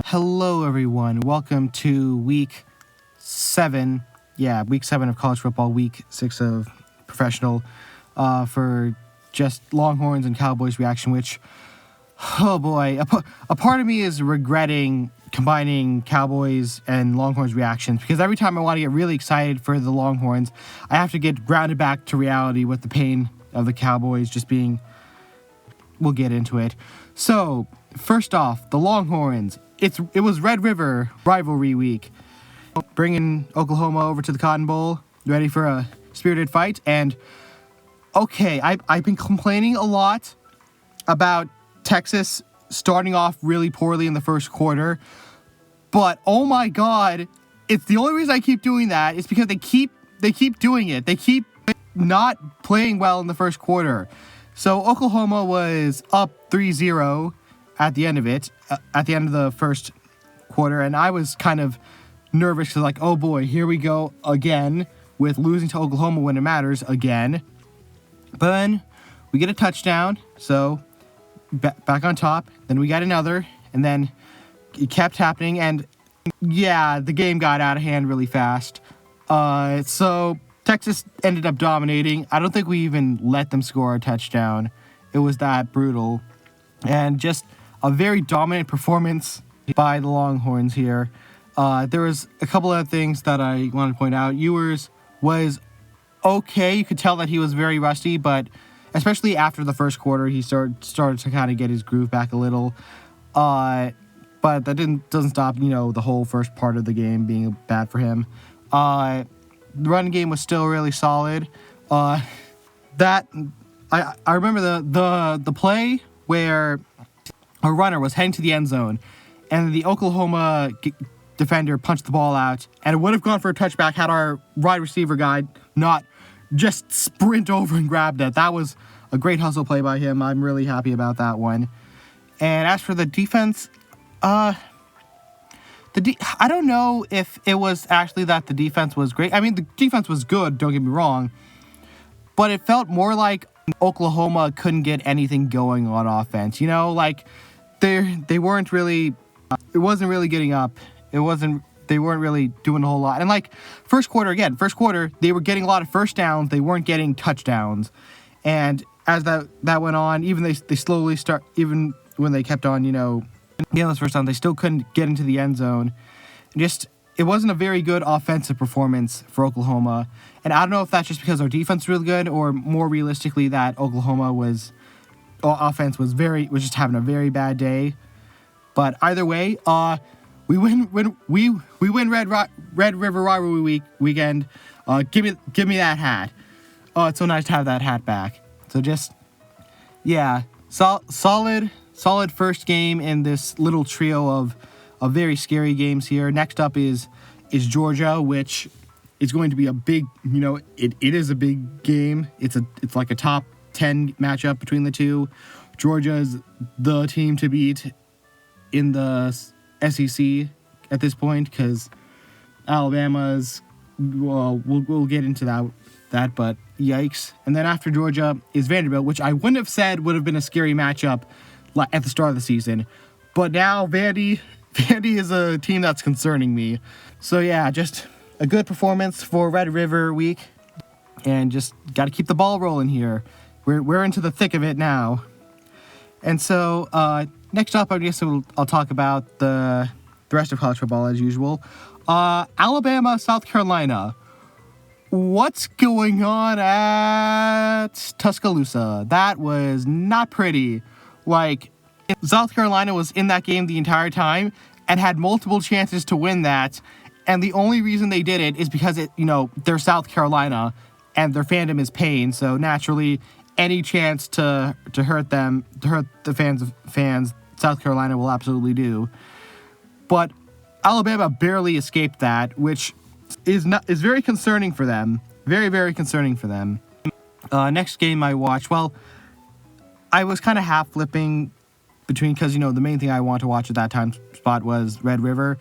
Hello, everyone. Welcome to week 7. Yeah, week 7 of college football, week 6 of professional for just Longhorns and Cowboys reaction, which, oh boy, a part of me is regretting combining Cowboys and Longhorns reactions because every time I want to get really excited for the Longhorns, I have to get grounded back to reality with the pain of the Cowboys just being. We'll get into it. So, first off, the Longhorns. It was Red River Rivalry week. Bringing Oklahoma over to the Cotton Bowl, ready for a spirited fight. And, okay, I've been complaining a lot about Texas starting off really poorly in the first quarter. But, oh my God, it's the only reason I keep doing that is because they keep doing it. They keep not playing well in the first quarter. So Oklahoma was up 3-0 at the end of it, at the end of the first quarter, and I was kind of nervous because, like, oh boy, here we go again with losing to Oklahoma when it matters again. But then we get a touchdown, so back on top. Then we got another, and then it kept happening, and yeah, the game got out of hand really fast. So Texas ended up dominating. I don't think we even let them score a touchdown. It was that brutal. And just a very dominant performance by the Longhorns here. There was a couple of things that I want to point out. Ewers was okay. You could tell that he was very rusty, but especially after the first quarter, he started to kind of get his groove back a little. But that doesn't stop, the whole first part of the game being bad for him. The running game was still really solid. I remember the play where a runner was heading to the end zone, and the Oklahoma defender punched the ball out, and it would have gone for a touchback had our wide receiver guy not just sprint over and grabbed it. That was a great hustle play by him. I'm really happy about that one. And as for the defense, I don't know if it was actually that the defense was great. I mean, the defense was good, don't get me wrong. But it felt more like Oklahoma couldn't get anything going on offense. Like they weren't really, it wasn't really getting up. They weren't really doing a whole lot. And like first quarter, they were getting a lot of first downs. They weren't getting touchdowns. And as that went on, even they slowly even when they kept on, getting those first downs, they still couldn't get into the end zone. It wasn't a very good offensive performance for Oklahoma. And I don't know if that's just because our defense was really good or more realistically that Oklahoma offense was just having a very bad day. But either way, we win Red River Rivalry weekend. Give me that hat. Oh, it's so nice to have that hat back. So solid first game in this little trio of very scary games here. Next up is Georgia, which is going to be a big, it is a big game. It's like a top 10 matchup between the two. Georgia is the team to beat in the SEC at this point because Alabama's, well, we'll get into that, but yikes. And then after Georgia is Vanderbilt, which I wouldn't have said would have been a scary matchup at the start of the season. But now Vandy is a team that's concerning me. So yeah, just a good performance for Red River week. And just got to keep the ball rolling here. We're into the thick of it now. And so next up, I guess I'll talk about the rest of college football as usual. Alabama, South Carolina. What's going on at Tuscaloosa? That was not pretty. Like, South Carolina was in that game the entire time and had multiple chances to win that. And the only reason they did it is because they're South Carolina and their fandom is pain. So naturally, any chance to hurt the fans, South Carolina will absolutely do. But Alabama barely escaped that, which is very concerning for them. Very, very concerning for them. Next game I watched, well, I was kind of half flipping between, because, the main thing I wanted to watch at that time spot was Red River.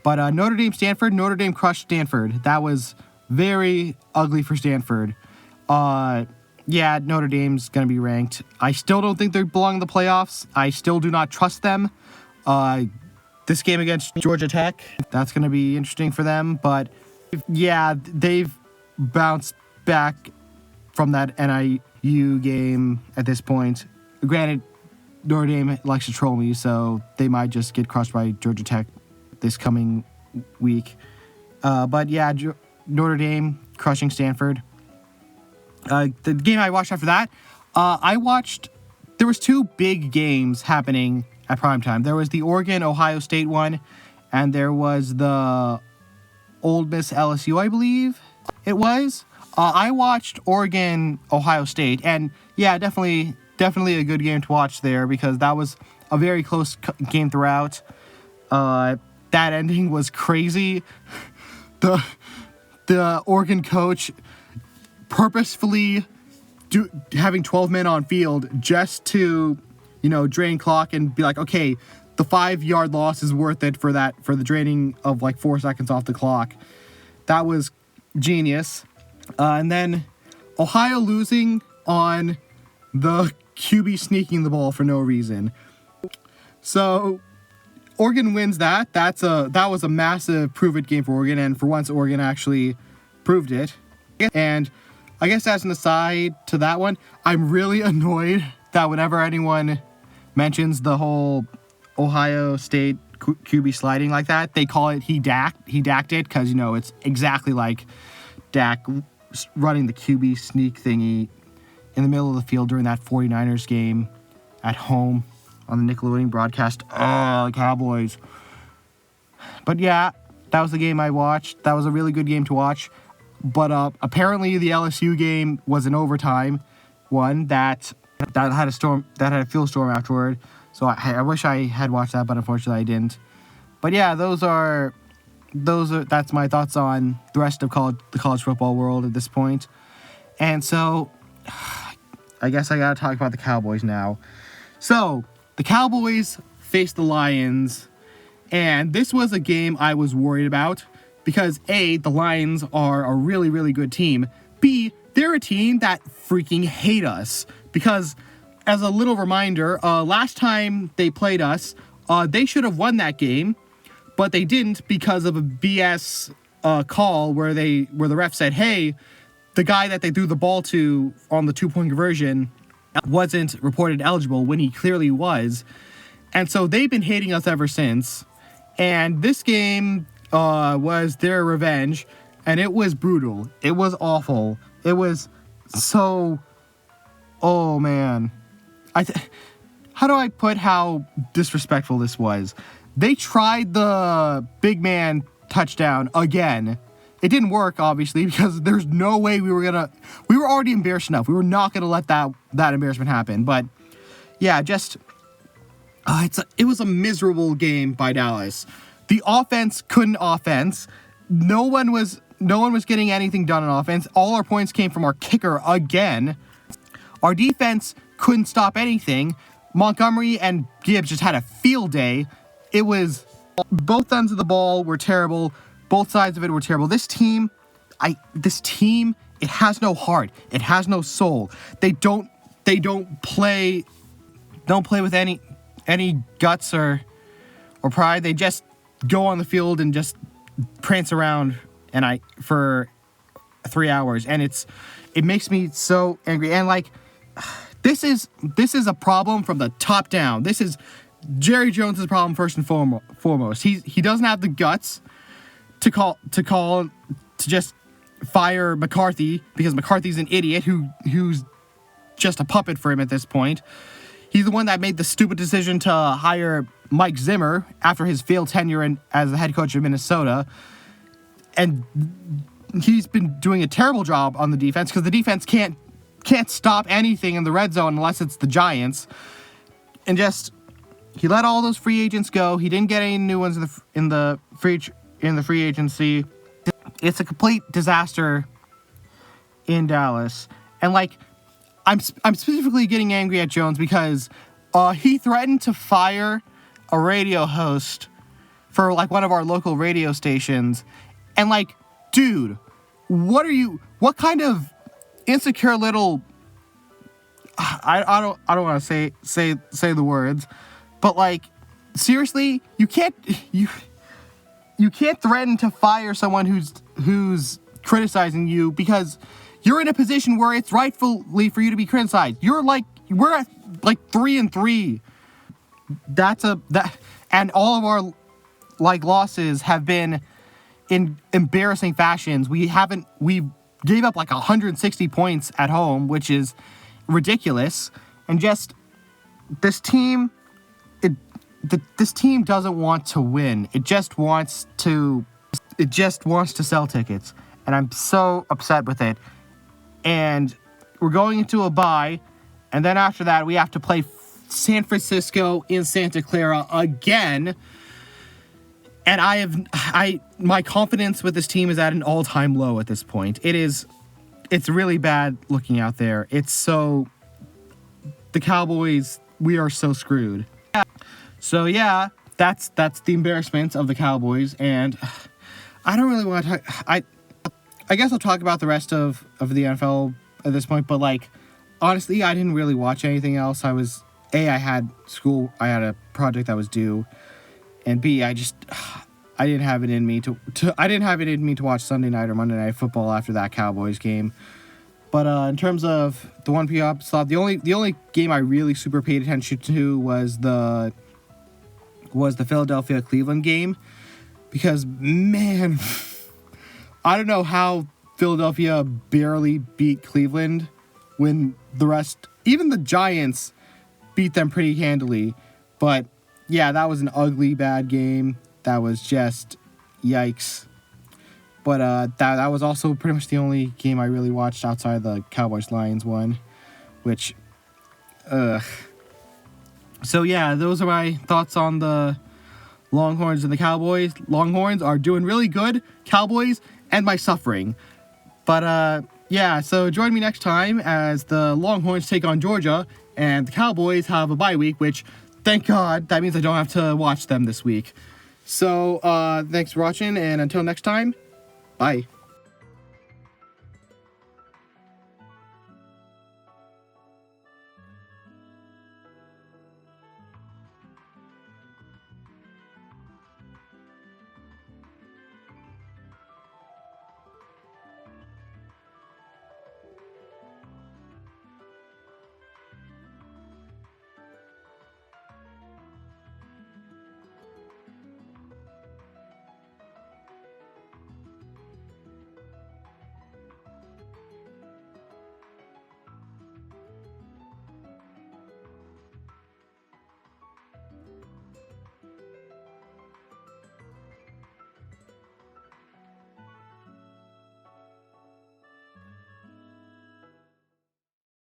But Notre Dame crushed Stanford. That was very ugly for Stanford. Yeah, Notre Dame's going to be ranked. I still don't think they belong in the playoffs. I still do not trust them. this game against Georgia Tech. That's going to be interesting for them. But yeah, they've bounced back from that NIU game at this point. Granted, Notre Dame likes to troll me, so they might just get crushed by Georgia Tech this coming week. But yeah, Notre Dame crushing Stanford. The game I watched after that, there was two big games happening at primetime. There was the Oregon-Ohio State one, and there was the Ole Miss LSU, I believe it was. I watched Oregon-Ohio State, and yeah, definitely a good game to watch there because that was a very close game throughout. That ending was crazy. The Oregon coach purposefully having 12 men on field just to, drain clock and be like, okay, the 5-yard loss is worth it for the draining of like 4 seconds off the clock. That was genius. And then Ohio losing on the QB sneaking the ball for no reason. So Oregon wins that. That was a massive prove-it game for Oregon, and for once Oregon actually proved it. And I guess as an aside to that one, I'm really annoyed that whenever anyone mentions the whole Ohio State QB sliding like that, they call it he dacked it, because it's exactly like Dak running the QB sneak thingy in the middle of the field during that 49ers game at home on the Nickelodeon broadcast. Oh, the Cowboys. But yeah, that was the game I watched. That was a really good game to watch. But apparently the LSU game was an overtime one that had a field storm afterward. So I wish I had watched that, but unfortunately I didn't. But yeah, that's my thoughts on the rest of the college football world at this point. And so I guess I gotta talk about the Cowboys now. So the Cowboys faced the Lions, and this was a game I was worried about because A, the Lions are a really, really good team. B, they're a team that freaking hate us because, as a little reminder, last time they played us, they should have won that game, but they didn't because of a BS call where the ref said, hey, the guy that they threw the ball to on the 2-point conversion wasn't reported eligible when he clearly was. And so they've been hating us ever since. And this game was their revenge, and it was brutal. It was awful. It was so... Oh, man. How do I put how disrespectful this was? They tried the big man touchdown again. It didn't work, obviously, because there's no way we were already embarrassed enough. We were not going to let that embarrassment happen. But yeah, it was a miserable game by Dallas. The offense couldn't offense. No one was getting anything done on offense. All our points came from our kicker again. Our defense couldn't stop anything. Montgomery and Gibbs just had a field day. It was both ends of the ball were terrible. Both sides of it were terrible. This team, it has no heart. It has no soul. They don't play with any guts or pride. They just go on the field and just prance around for 3 hours, and it makes me so angry. And like, this is a problem from the top down. This is Jerry Jones' problem first and foremost. He doesn't have the guts to just fire McCarthy because McCarthy's an idiot who's just a puppet for him at this point. He's the one that made the stupid decision to hire Mike Zimmer after his failed tenure as the head coach of Minnesota. And he's been doing a terrible job on the defense because the defense can't stop anything in the red zone unless it's the Giants. And he let all those free agents go. He didn't get any new ones in the free agency. It's a complete disaster in Dallas. And like, I'm specifically getting angry at Jones because he threatened to fire a radio host for like one of our local radio stations. And like, dude, what kind of insecure little, I don't want to say the words, but like, seriously, you can't threaten to fire someone who's criticizing you because you're in a position where it's rightfully for you to be criticized. We're at like 3-3. And all of our losses have been in embarrassing fashions. We gave up like 160 points at home, which is ridiculous. And just this team, this team doesn't want to win. It just wants to sell tickets, and I'm so upset with it. And we're going into a bye, and then after that we have to play San Francisco in Santa Clara again. And my confidence with this team is at an all-time low at this point. It's really bad looking out there. The Cowboys, we are so screwed. So yeah, that's the embarrassment of the Cowboys, and I don't really want to talk. I guess I'll talk about the rest of the NFL at this point, but honestly, I didn't really watch anything else. I had school, I had a project that was due, and B, I didn't have it in me to watch Sunday night or Monday Night Football after that Cowboys game. But in terms of the 1 p.m. slot, the only game I really super paid attention to was the Philadelphia-Cleveland game, because man, I don't know how Philadelphia barely beat Cleveland when even the Giants beat them pretty handily. But yeah, that was an ugly, bad game. That was just yikes. But that was also pretty much the only game I really watched outside the Cowboys-Lions one, which, So yeah, those are my thoughts on the Longhorns and the Cowboys. Longhorns are doing really good. Cowboys and my suffering. But yeah, so join me next time as the Longhorns take on Georgia and the Cowboys have a bye week, which, thank God, that means I don't have to watch them this week. So thanks for watching, and until next time, bye.